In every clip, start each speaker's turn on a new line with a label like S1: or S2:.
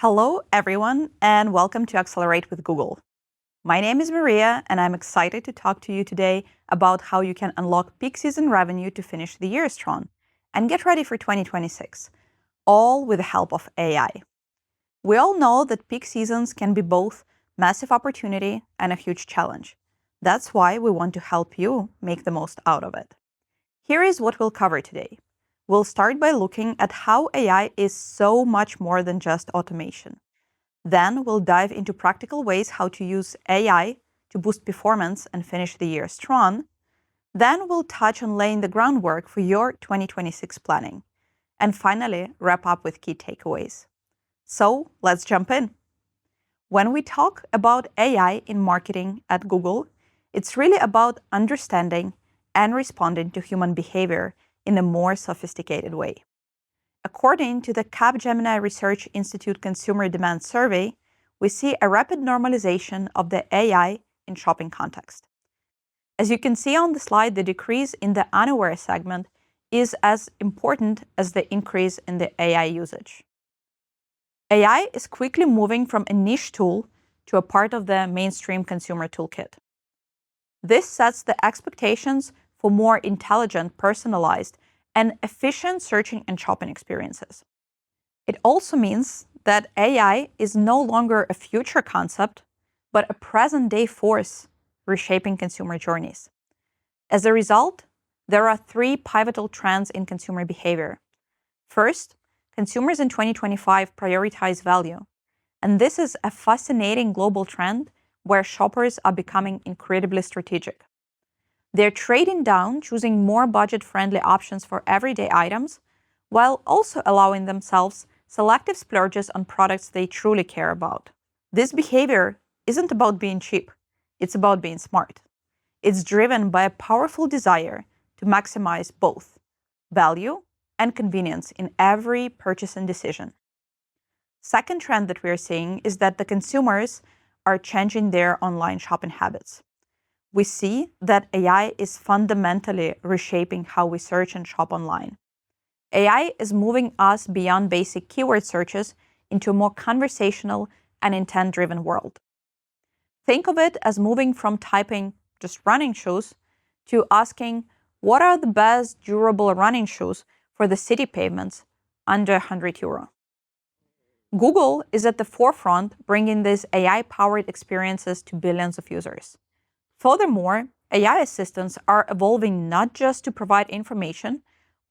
S1: Hello, everyone, and welcome to Accelerate with Google. My name is Maria, and I'm excited to talk to you today about how you can unlock peak season revenue to finish the year strong and get ready for 2026, all with the help of AI. We all know that peak seasons can be both massive opportunity and a huge challenge. That's why we want to help you make the most out of it. Here is what we'll cover today. We'll start by looking at how AI is so much more than just automation. Then we'll dive into practical ways how to use AI to boost performance and finish the year strong. Then we'll touch on laying the groundwork for your 2026 planning. And finally, wrap up with key takeaways. So let's jump in. When we talk about AI in marketing at Google, it's really about understanding and responding to human behavior in a more sophisticated way. According to the Capgemini Research Institute Consumer Demand Survey, we see a rapid normalization of the AI in shopping context. As you can see on the slide, the decrease in the unaware segment is as important as the increase in the AI usage. AI is quickly moving from a niche tool to a part of the mainstream consumer toolkit. This sets the expectations for more intelligent, personalized, and efficient searching and shopping experiences. It also means that AI is no longer a future concept, but a present-day force reshaping consumer journeys. As a result, there are three pivotal trends in consumer behavior. First, consumers in 2025 prioritize value. And this is a fascinating global trend where shoppers are becoming incredibly strategic. They're trading down, choosing more budget-friendly options for everyday items, while also allowing themselves selective splurges on products they truly care about. This behavior isn't about being cheap, it's about being smart. It's driven by a powerful desire to maximize both value and convenience in every purchasing decision. Second trend that we're seeing is that the consumers are changing their online shopping habits. We see that AI is fundamentally reshaping how we search and shop online. AI is moving us beyond basic keyword searches into a more conversational and intent-driven world. Think of it as moving from typing just running shoes to asking, what are the best durable running shoes for the city pavements under €100? Google is at the forefront bringing these AI-powered experiences to billions of users. Furthermore, AI assistants are evolving not just to provide information,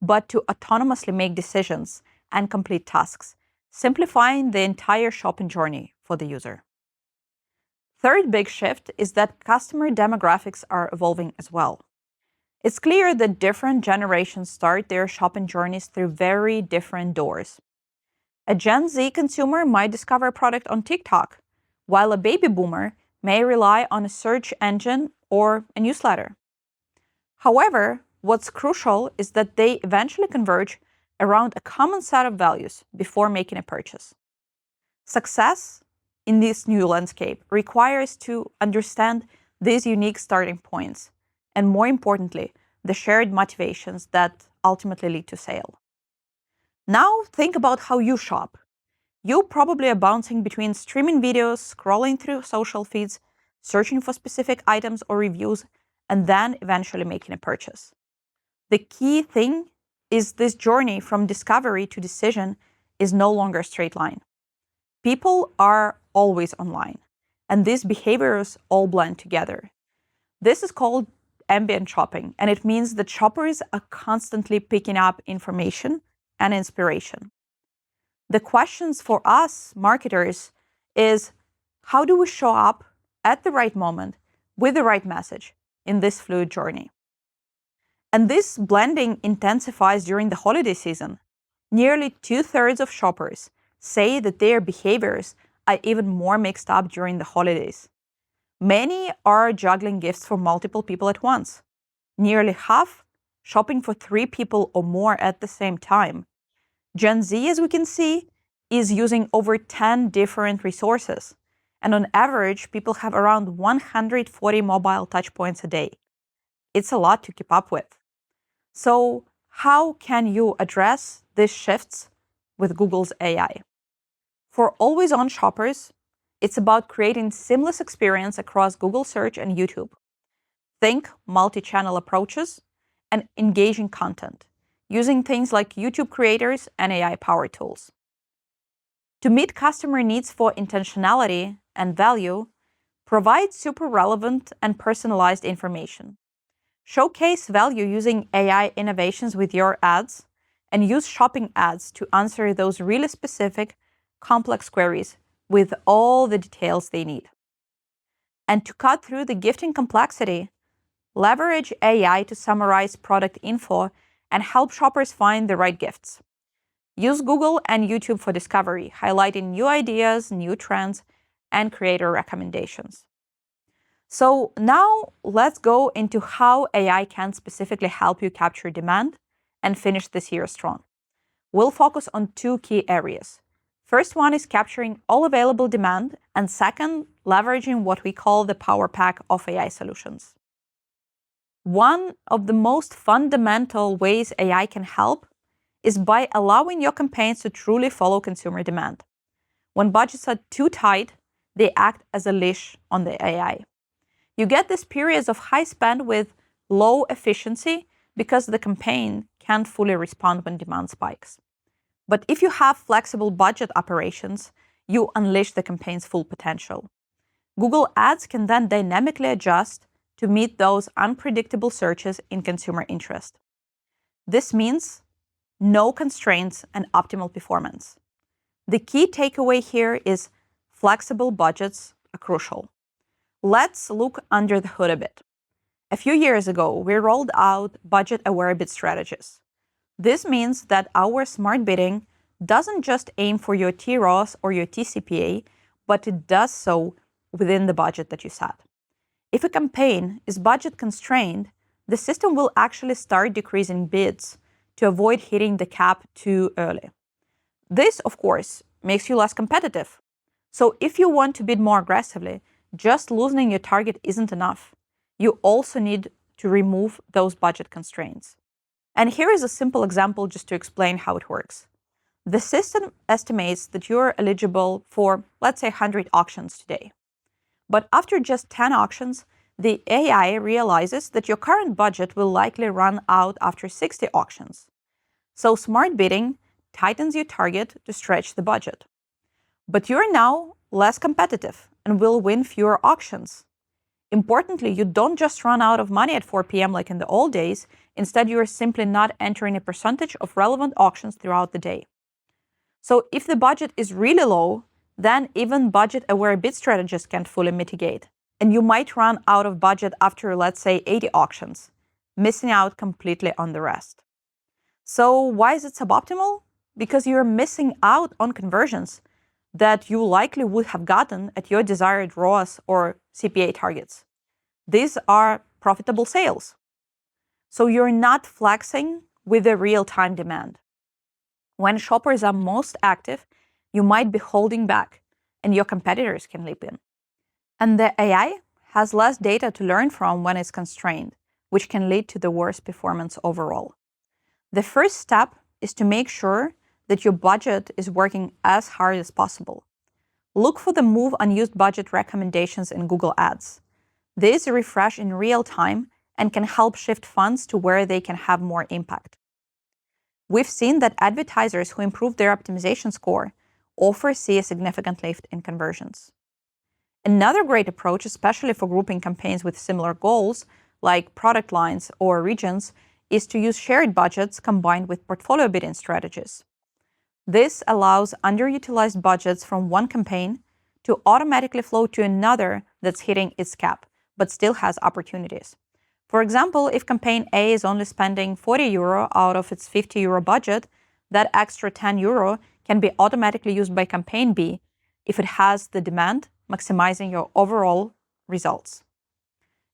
S1: but to autonomously make decisions and complete tasks, simplifying the entire shopping journey for the user. Third big shift is that customer demographics are evolving as well. It's clear that different generations start their shopping journeys through very different doors. A Gen Z consumer might discover a product on TikTok, while a baby boomer may rely on a search engine or a newsletter. However, what's crucial is that they eventually converge around a common set of values before making a purchase. Success in this new landscape requires to understand these unique starting points, and more importantly, the shared motivations that ultimately lead to sale. Now think about how you shop. You probably are bouncing between streaming videos, scrolling through social feeds, searching for specific items or reviews, and then eventually making a purchase. The key thing is this journey from discovery to decision is no longer a straight line. People are always online, and these behaviors all blend together. This is called ambient shopping, and it means that shoppers are constantly picking up information and inspiration. The questions for us marketers is, how do we show up at the right moment with the right message in this fluid journey? And this blending intensifies during the holiday season. Nearly 2/3 of shoppers say that their behaviors are even more mixed up during the holidays. Many are juggling gifts for multiple people at once. Nearly half shopping for 3 people or more at the same time. Gen Z, as we can see, is using over 10 different resources. And on average, people have around 140 mobile touchpoints a day. It's a lot to keep up with. So how can you address these shifts with Google's AI? For always-on shoppers, it's about creating seamless experience across Google Search and YouTube. Think multi-channel approaches and engaging content, using things like YouTube creators and AI-powered tools. To meet customer needs for intentionality and value, provide super relevant and personalized information. Showcase value using AI innovations with your ads, and use shopping ads to answer those really specific, complex queries with all the details they need. And to cut through the gifting complexity, leverage AI to summarize product info and help shoppers find the right gifts. Use Google and YouTube for discovery, highlighting new ideas, new trends, and creator recommendations. So now let's go into how AI can specifically help you capture demand and finish this year strong. We'll focus on two key areas. First one is capturing all available demand, and second, leveraging what we call the power pack of AI solutions. One of the most fundamental ways AI can help is by allowing your campaigns to truly follow consumer demand. When budgets are too tight, they act as a leash on the AI. You get these periods of high spend with low efficiency because the campaign can't fully respond when demand spikes. But if you have flexible budget operations, you unleash the campaign's full potential. Google Ads can then dynamically adjust to meet those unpredictable searches in consumer interest. This means no constraints and optimal performance. The key takeaway here is flexible budgets are crucial. Let's look under the hood a bit. A few years ago, we rolled out budget-aware bid strategies. This means that our smart bidding doesn't just aim for your TROS or your TCPA, but it does so within the budget that you set. If a campaign is budget constrained, the system will actually start decreasing bids to avoid hitting the cap too early. This, of course, makes you less competitive. So if you want to bid more aggressively, just loosening your target isn't enough. You also need to remove those budget constraints. And here is a simple example just to explain how it works. The system estimates that you're eligible for, let's say, 100 auctions today. But after just 10 auctions, the AI realizes that your current budget will likely run out after 60 auctions. So smart bidding tightens your target to stretch the budget. But you're now less competitive and will win fewer auctions. Importantly, you don't just run out of money at 4 p.m. like in the old days. Instead, you are simply not entering a percentage of relevant auctions throughout the day. So if the budget is really low, then even budget-aware bid strategies can't fully mitigate. And you might run out of budget after, let's say, 80 auctions, missing out completely on the rest. So why is it suboptimal? Because you're missing out on conversions that you likely would have gotten at your desired ROAS or CPA targets. These are profitable sales. So you're not flexing with the real-time demand. When shoppers are most active, you might be holding back, and your competitors can leap in. And the AI has less data to learn from when it's constrained, which can lead to the worst performance overall. The first step is to make sure that your budget is working as hard as possible. Look for the move unused budget recommendations in Google Ads. These refresh in real time and can help shift funds to where they can have more impact. We've seen that advertisers who improve their optimization score often see a significant lift in conversions. Another great approach, especially for grouping campaigns with similar goals, like product lines or regions, is to use shared budgets combined with portfolio bidding strategies. This allows underutilized budgets from one campaign to automatically flow to another that's hitting its cap, but still has opportunities. For example, if campaign A is only spending 40 euro out of its 50 euro budget, that extra 10 euro can be automatically used by campaign B if it has the demand, maximizing your overall results.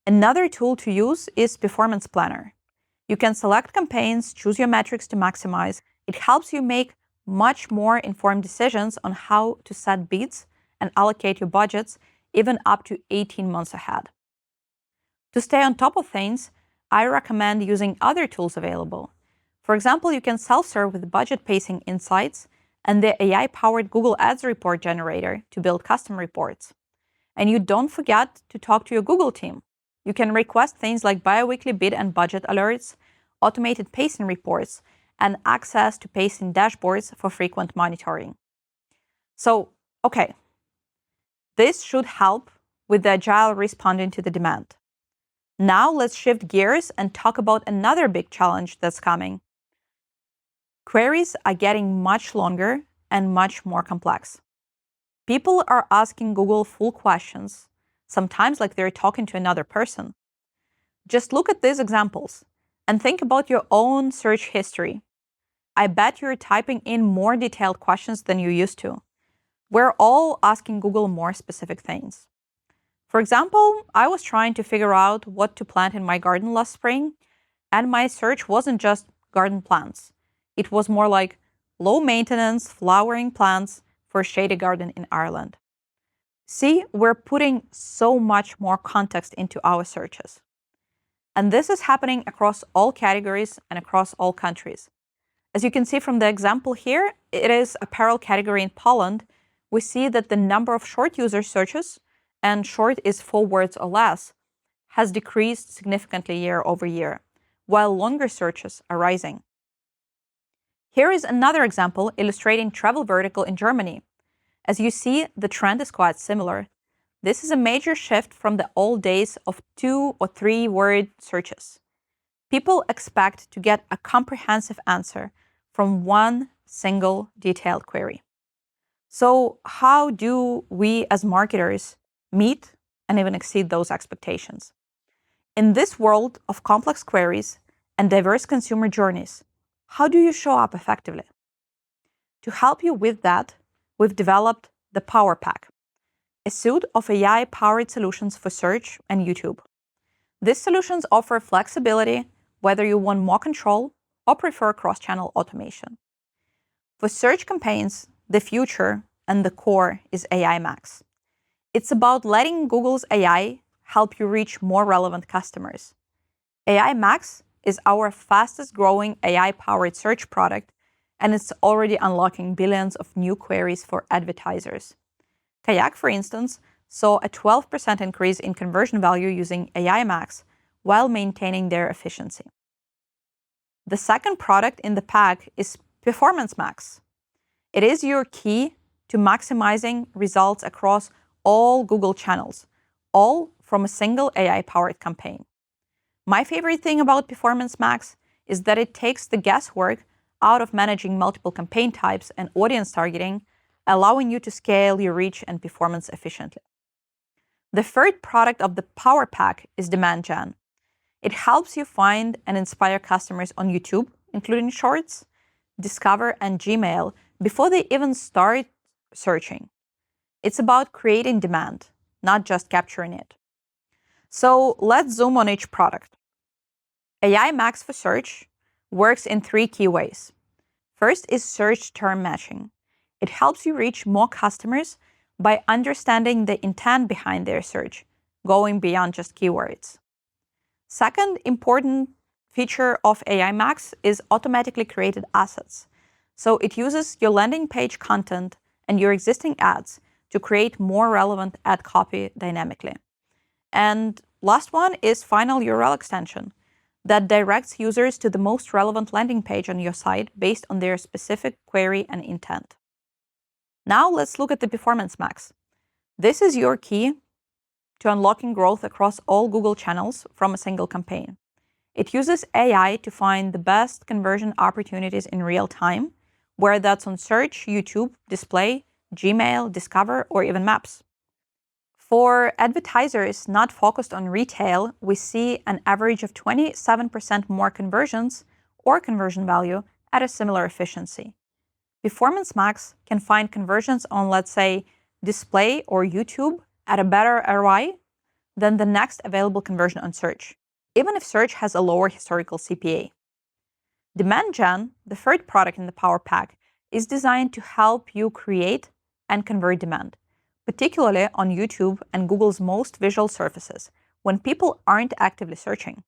S1: Another tool to use is Performance Planner. You can select campaigns, choose your metrics to maximize. It helps you make much more informed decisions on how to set bids and allocate your budgets, even up to 18 months ahead. To stay on top of things, I recommend using other tools available. For example, you can self-serve with budget pacing insights and the AI-powered Google Ads report generator to build custom reports. And you don't forget to talk to your Google team. You can request things like bi-weekly bid and budget alerts, automated pacing reports, and access to pacing dashboards for frequent monitoring. So, okay, this should help with the agile responding to the demand. Now let's shift gears and talk about another big challenge that's coming. Queries are getting much longer and much more complex. People are asking Google full questions, sometimes like they're talking to another person. Just look at these examples and think about your own search history. I bet you're typing in more detailed questions than you used to. We're all asking Google more specific things. For example, I was trying to figure out what to plant in my garden last spring, and my search wasn't just garden plants. It was more like low-maintenance flowering plants for a shady garden in Ireland. See, we're putting so much more context into our searches. And this is happening across all categories and across all countries. As you can see from the example here, it is apparel category in Poland. We see that the number of short user searches, and short is 4 words or less, has decreased significantly year over year, while longer searches are rising. Here is another example illustrating travel vertical in Germany. As you see, the trend is quite similar. This is a major shift from the old days of 2 or 3 word searches. People expect to get a comprehensive answer from one single detailed query. So how do we as marketers meet and even exceed those expectations? In this world of complex queries and diverse consumer journeys, how do you show up effectively? To help you with that, we've developed the Power Pack, a suite of AI-powered solutions for search and YouTube. These solutions offer flexibility whether you want more control or prefer cross-channel automation. For search campaigns, the future and the core is AI Max. It's about letting Google's AI help you reach more relevant customers. AI Max is our fastest growing AI-powered search product, and it's already unlocking billions of new queries for advertisers. Kayak, for instance, saw a 12% increase in conversion value using AI Max while maintaining their efficiency. The second product in the pack is Performance Max. It is your key to maximizing results across all Google channels, all from a single AI-powered campaign. My favorite thing about Performance Max is that it takes the guesswork out of managing multiple campaign types and audience targeting, allowing you to scale your reach and performance efficiently. The third product of the Power Pack is Demand Gen. It helps you find and inspire customers on YouTube, including Shorts, Discover, and Gmail before they even start searching. It's about creating demand, not just capturing it. So let's zoom on each product. AI Max for search works in 3 key ways. First is search term matching. It helps you reach more customers by understanding the intent behind their search, going beyond just keywords. Second important feature of AI Max is automatically created assets. So it uses your landing page content and your existing ads to create more relevant ad copy dynamically. And last one is final URL extension that directs users to the most relevant landing page on your site based on their specific query and intent. Now let's look at the Performance Max. This is your key to unlocking growth across all Google channels from a single campaign. It uses AI to find the best conversion opportunities in real time, whether that's on search, YouTube, display, Gmail, Discover, or even Maps. For advertisers not focused on retail, we see an average of 27% more conversions or conversion value at a similar efficiency. Performance Max can find conversions on, let's say, display or YouTube at a better ROI than the next available conversion on search, even if search has a lower historical CPA. Demand Gen, the third product in the Power Pack, is designed to help you create and convert demand, particularly on YouTube and Google's most visual surfaces, when people aren't actively searching.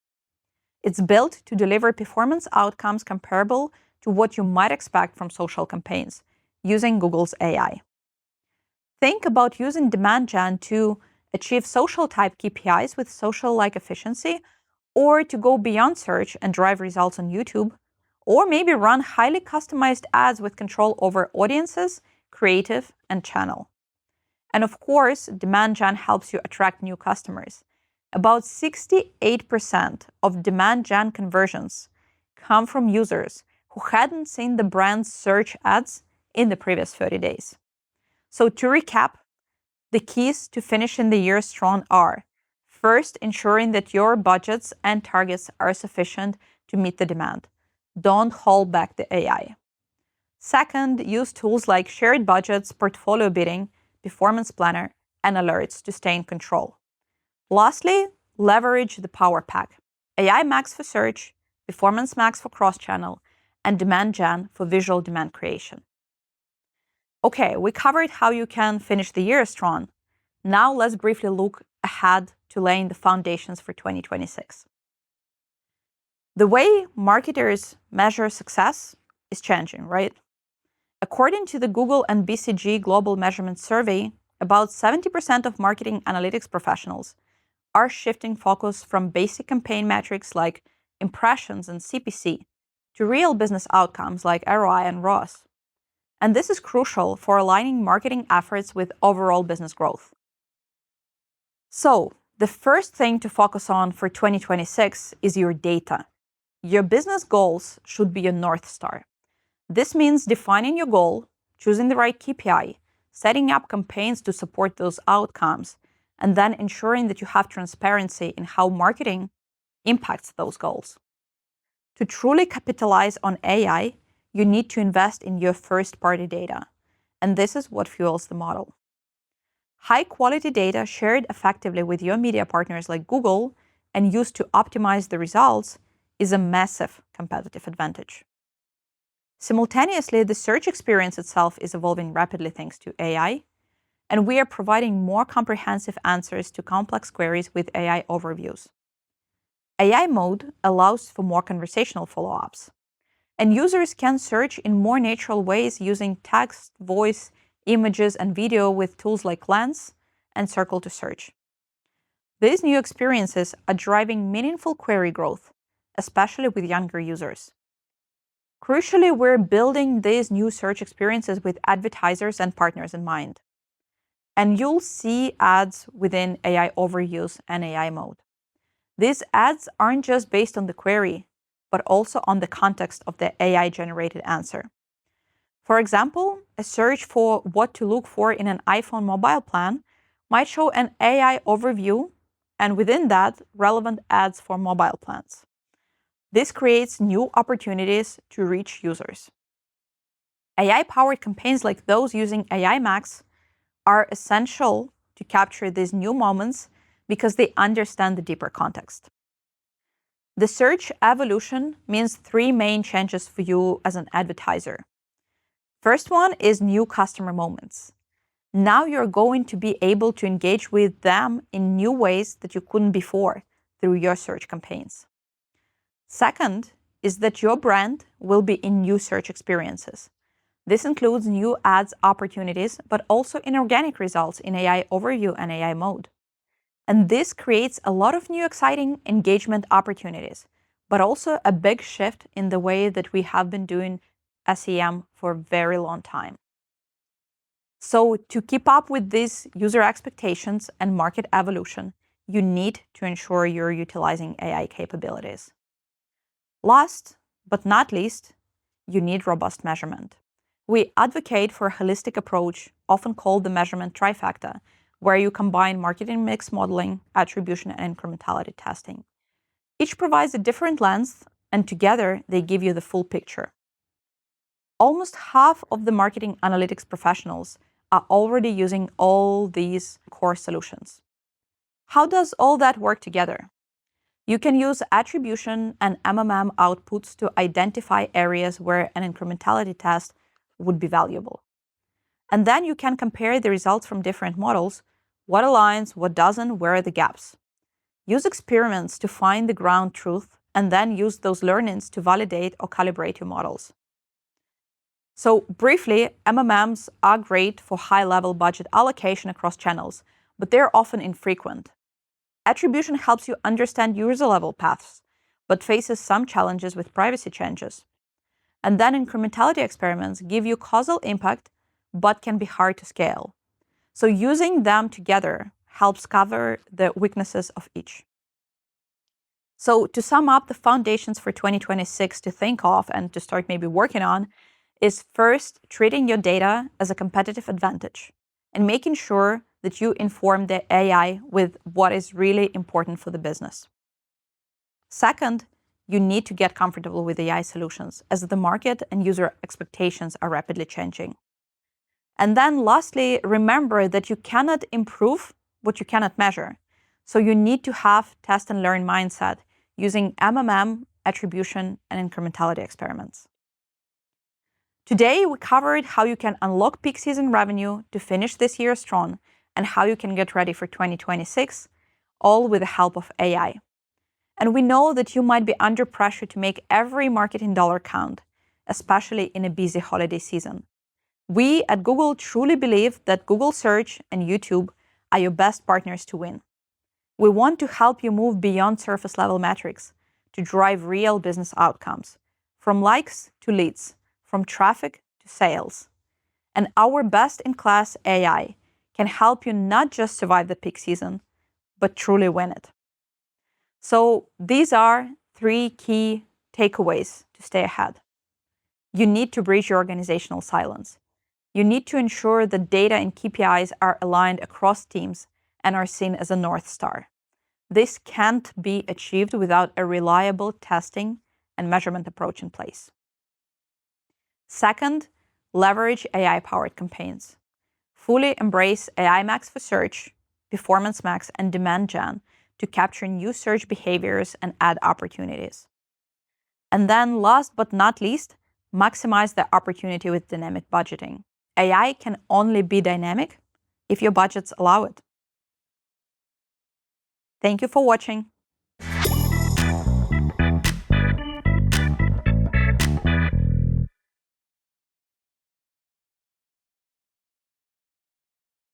S1: It's built to deliver performance outcomes comparable to what you might expect from social campaigns, using Google's AI. Think about using demand gen to achieve social type KPIs with social-like efficiency, or to go beyond search and drive results on YouTube, or maybe run highly customized ads with control over audiences, creative, and channel. And of course, demand gen helps you attract new customers. About 68% of demand gen conversions come from users who hadn't seen the brand's search ads in the previous 30 days. So to recap, the keys to finishing the year strong are: first, ensuring that your budgets and targets are sufficient to meet the demand. Don't hold back the AI. Second, use tools like shared budgets, portfolio bidding, performance planner, and alerts to stay in control. Lastly, leverage the power pack: AI Max for search, Performance Max for cross-channel, and Demand Gen for visual demand creation. Okay, we covered how you can finish the year strong. Now let's briefly look ahead to laying the foundations for 2026. The way marketers measure success is changing, right? According to the Google and BCG Global Measurement Survey, about 70% of marketing analytics professionals are shifting focus from basic campaign metrics like impressions and CPC to real business outcomes like ROI and ROAS. And this is crucial for aligning marketing efforts with overall business growth. So, the first thing to focus on for 2026 is your data. Your business goals should be your North Star. This means defining your goal, choosing the right KPI, setting up campaigns to support those outcomes, and then ensuring that you have transparency in how marketing impacts those goals. To truly capitalize on AI, you need to invest in your first-party data, and this is what fuels the model. High-quality data shared effectively with your media partners like Google and used to optimize the results is a massive competitive advantage. Simultaneously, the search experience itself is evolving rapidly thanks to AI, and we are providing more comprehensive answers to complex queries with AI overviews. AI mode allows for more conversational follow-ups, and users can search in more natural ways using text, voice, images, and video with tools like Lens and Circle to Search. These new experiences are driving meaningful query growth, especially with younger users. Crucially, we're building these new search experiences with advertisers and partners in mind. And you'll see ads within AI overviews and AI mode. These ads aren't just based on the query, but also on the context of the AI-generated answer. For example, a search for what to look for in an iPhone mobile plan might show an AI overview, and within that, relevant ads for mobile plans. This creates new opportunities to reach users. AI-powered campaigns like those using AI Max are essential to capture these new moments because they understand the deeper context. The search evolution means three main changes for you as an advertiser. First one is new customer moments. Now you're going to be able to engage with them in new ways that you couldn't before through your search campaigns. Second is that your brand will be in new search experiences. This includes new ads opportunities, but also inorganic results in AI overview and AI mode. And this creates a lot of new exciting engagement opportunities, but also a big shift in the way that we have been doing SEM for a very long time. So to keep up with these user expectations and market evolution, you need to ensure you're utilizing AI capabilities. Last but not least, you need robust measurement. We advocate for a holistic approach, often called the measurement trifecta, where you combine marketing mix modeling, attribution, and incrementality testing. Each provides a different lens, and together they give you the full picture. Almost half of the marketing analytics professionals are already using all these core solutions. How does all that work together? You can use attribution and MMM outputs to identify areas where an incrementality test would be valuable. And then you can compare the results from different models, what aligns, what doesn't, where are the gaps. Use experiments to find the ground truth, and then use those learnings to validate or calibrate your models. So briefly, MMMs are great for high-level budget allocation across channels, but they're often infrequent. Attribution helps you understand user-level paths, but faces some challenges with privacy changes. And then incrementality experiments give you causal impact, but can be hard to scale. So using them together helps cover the weaknesses of each. So to sum up, the foundations for 2026 to think of and to start maybe working on is first treating your data as a competitive advantage and making sure that you inform the AI with what is really important for the business. Second, you need to get comfortable with AI solutions as the market and user expectations are rapidly changing. And then lastly, remember that you cannot improve what you cannot measure. So you need to have test and learn mindset using MMM, attribution, and incrementality experiments. Today, we covered how you can unlock peak season revenue to finish this year strong and how you can get ready for 2026, all with the help of AI. And we know that you might be under pressure to make every marketing dollar count, especially in a busy holiday season. We at Google truly believe that Google Search and YouTube are your best partners to win. We want to help you move beyond surface level metrics to drive real business outcomes, from likes to leads, from traffic to sales. And our best-in-class AI can help you not just survive the peak season, but truly win it. So these are 3 key takeaways to stay ahead. You need to breach your organizational silence. You need to ensure that data and KPIs are aligned across teams and are seen as a North Star. This can't be achieved without a reliable testing and measurement approach in place. Second, leverage AI-powered campaigns. Fully embrace AI Max for search, Performance Max, and Demand Gen to capture new search behaviors and ad opportunities. And then last but not least, maximize the opportunity with dynamic budgeting. AI can only be dynamic if your budgets allow it. Thank you for watching.